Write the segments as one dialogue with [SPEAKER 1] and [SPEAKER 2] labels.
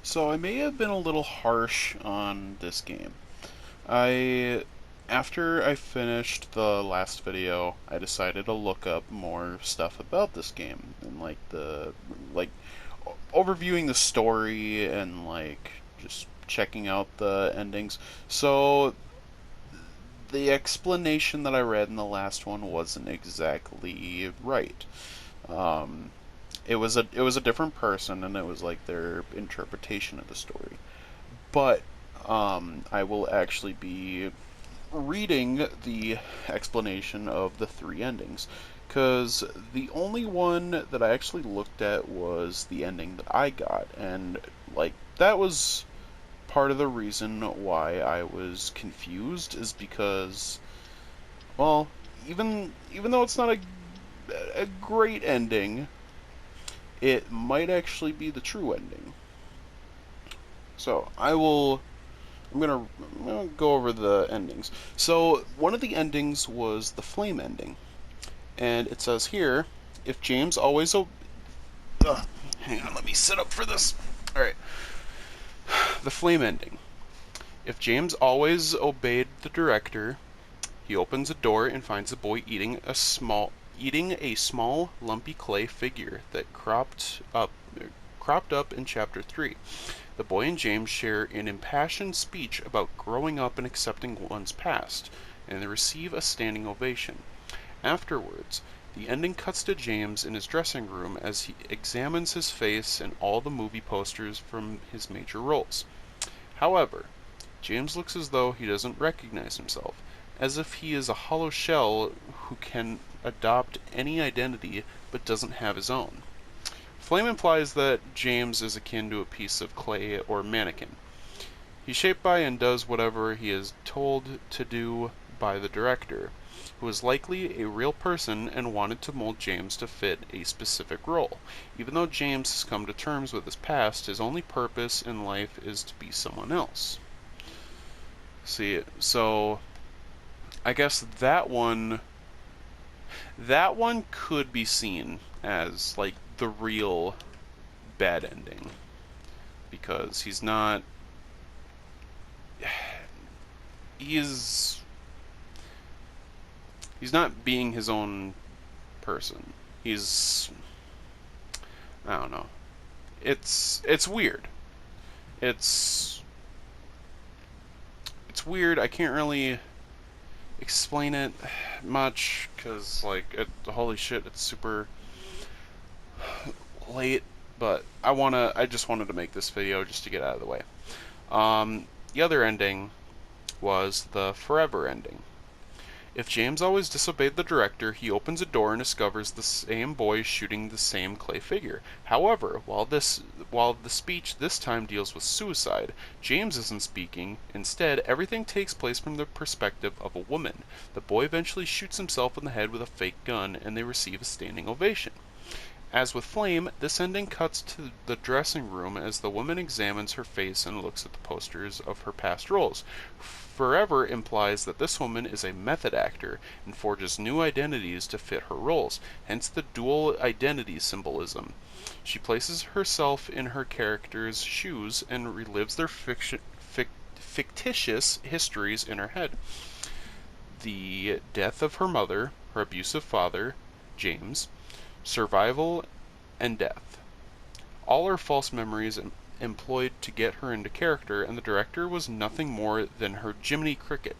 [SPEAKER 1] So I may have been a little harsh on this game. I After I finished the last video, I decided to look up more stuff about this game and like overviewing the story and just checking out the endings. So the explanation that I read in the last one wasn't exactly right. Um, it was a different person, and it was like their interpretation of the story. But I will actually be reading the explanation of the three endings, because the only one that I actually looked at was the ending that I got, and that was part of the reason why I was confused is because, well, even though it's not a great ending, it might actually be the true ending. So I'm gonna go over the endings. So one of the endings was the flame ending, and it says here, if James always hang on, let me sit up for this. All right, the flame ending. If James always obeyed the director, he opens a door and finds the boy eating a small lumpy clay figure that cropped up in chapter 3. The boy and James share an impassioned speech about growing up and accepting one's past, and they receive a standing ovation. Afterwards, the ending cuts to James in his dressing room as he examines his face and all the movie posters from his major roles. However, James looks as though he doesn't recognize himself, as if he is a hollow shell who can adopt any identity but doesn't have his own. Flame implies that James is akin to a piece of clay or mannequin. He's shaped by and does whatever he is told to do by the director, who is likely a real person and wanted to mold James to fit a specific role. Even though James has come to terms with his past, his only purpose in life is to be someone else. See, so I guess that one could be seen as like the real bad ending, because he's he's not being his own person. He's I don't know. It's weird. It's it's weird. I can't really explain it much because holy shit, it's super late. But I just wanted to make this video just to get out of the way. The other ending was the forever ending. If James always disobeyed the director, he opens a door and discovers the same boy shooting the same clay figure. However, while the speech this time deals with suicide, James isn't speaking. Instead, everything takes place from the perspective of a woman. The boy eventually shoots himself in the head with a fake gun, and they receive a standing ovation. As with Flame, this ending cuts to the dressing room as the woman examines her face and looks at the posters of her past roles. Forever implies that this woman is a method actor and forges new identities to fit her roles, hence the dual identity symbolism. She places herself in her character's shoes and relives their fictitious histories in her head. The death of her mother, her abusive father, James, survival, and death. All are false memories employed to get her into character, and the director was nothing more than her Jiminy Cricket.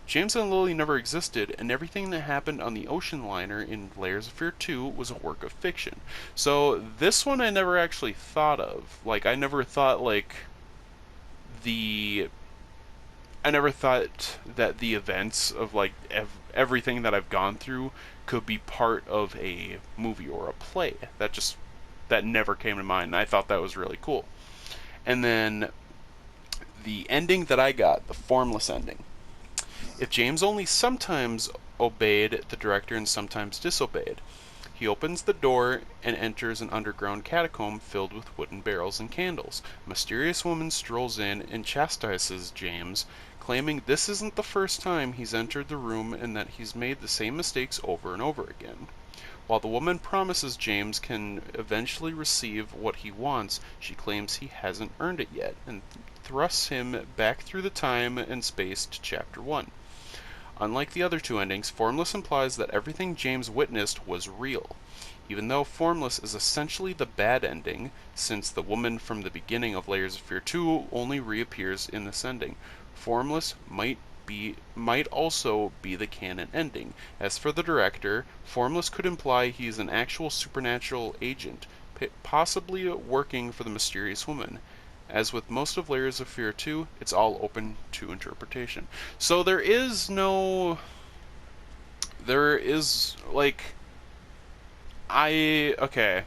[SPEAKER 1] James and Lily never existed, and everything that happened on the ocean liner in Layers of Fear 2 was a work of fiction. So this one I never actually thought of. The I never thought that the events of everything that I've gone through could be part of a movie or a play. That never came to mind. And I thought that was really cool. And then the ending that I got, the formless ending. If James only sometimes obeyed the director and sometimes disobeyed, he opens the door and enters an underground catacomb filled with wooden barrels and candles. A mysterious woman strolls in and chastises James, claiming this isn't the first time he's entered the room and that he's made the same mistakes over and over again. While the woman promises James can eventually receive what he wants, she claims he hasn't earned it yet, and thrusts him back through the time and space to Chapter 1. Unlike the other two endings, Formless implies that everything James witnessed was real, even though Formless is essentially the bad ending, since the woman from the beginning of Layers of Fear 2 only reappears in this ending. Formless might also be the canon ending. As for the director, Formless could imply he's an actual supernatural agent, possibly working for the mysterious woman. As with most of Layers of Fear 2, it's all open to interpretation. So there is like, okay.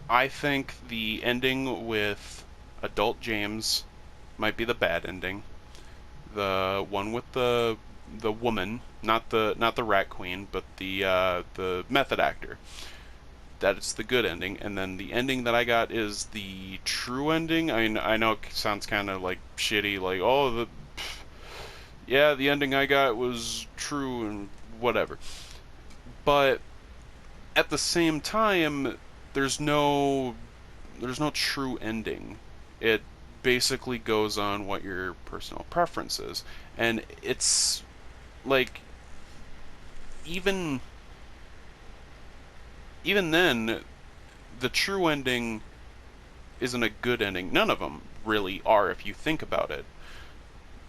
[SPEAKER 1] I think the ending with adult James might be the bad ending. The one with the woman, not the rat queen, but the method actor. That is the good ending, and then the ending that I got is the true ending. I know it sounds kind of like shitty, like, oh, yeah, the ending I got was true and whatever. But at the same time, there's no true ending. It basically goes on what your personal preference is, and it's like, even then, the true ending isn't a good ending. None of them really are, if you think about it.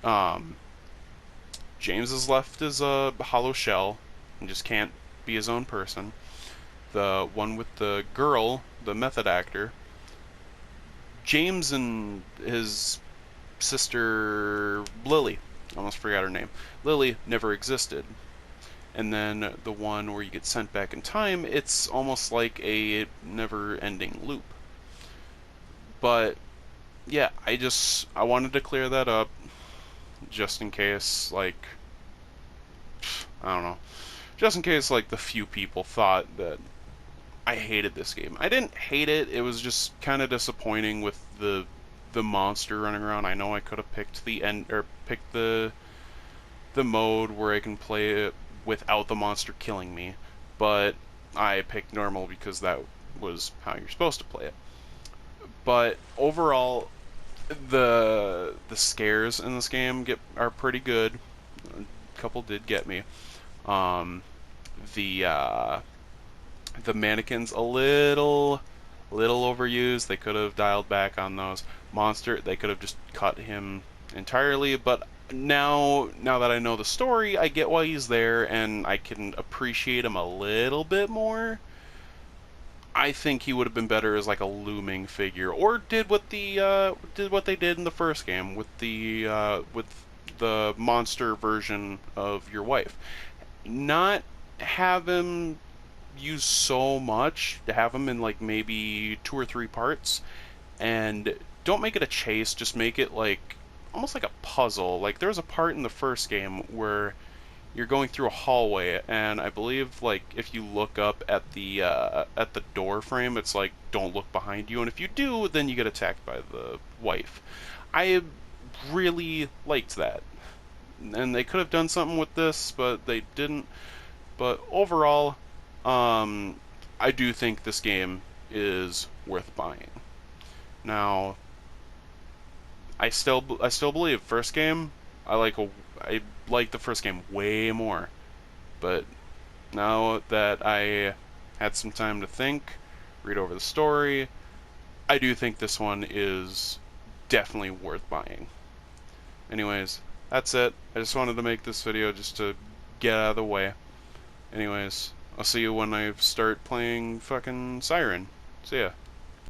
[SPEAKER 1] Um, James is left as a hollow shell and just can't be his own person. The one with the girl, the method actor, James and his sister Lily, I almost forgot her name, Lily never existed. And then the one where you get sent back in time, it's almost like a never-ending loop. But yeah, I wanted to clear that up just in case, like, I don't know, just in case, like, the few people thought that I hated this game. I didn't hate it. It was just kind of disappointing with the monster running around. I know I could have picked the mode where I can play it without the monster killing me, but I picked normal because that was how you're supposed to play it. But overall, the scares in this game are pretty good. A couple did get me. Um, the mannequins, a little overused. They could have dialed back on those. Monster, they could have just cut him entirely, but now that I know the story, I get why he's there, and I can appreciate him a little bit more. I think he would have been better as like a looming figure, or did what they did in the first game with the monster version of your wife. Not have him use so much, to have him in like maybe 2 or 3 parts, and don't make it a chase, just make it like almost like a puzzle. Like, there was a part in the first game where you're going through a hallway, and I believe, like, if you look up at the door frame, it's like, don't look behind you, and if you do, then you get attacked by the wife. I really liked that, and they could have done something with this, but they didn't. But overall, I do think this game is worth buying. Now, I still believe first game, I like the first game way more. But now that I had some time to think, read over the story, I do think this one is definitely worth buying. Anyways, that's it. I just wanted to make this video just to get out of the way. Anyways, I'll see you when I start playing fucking Siren. See ya.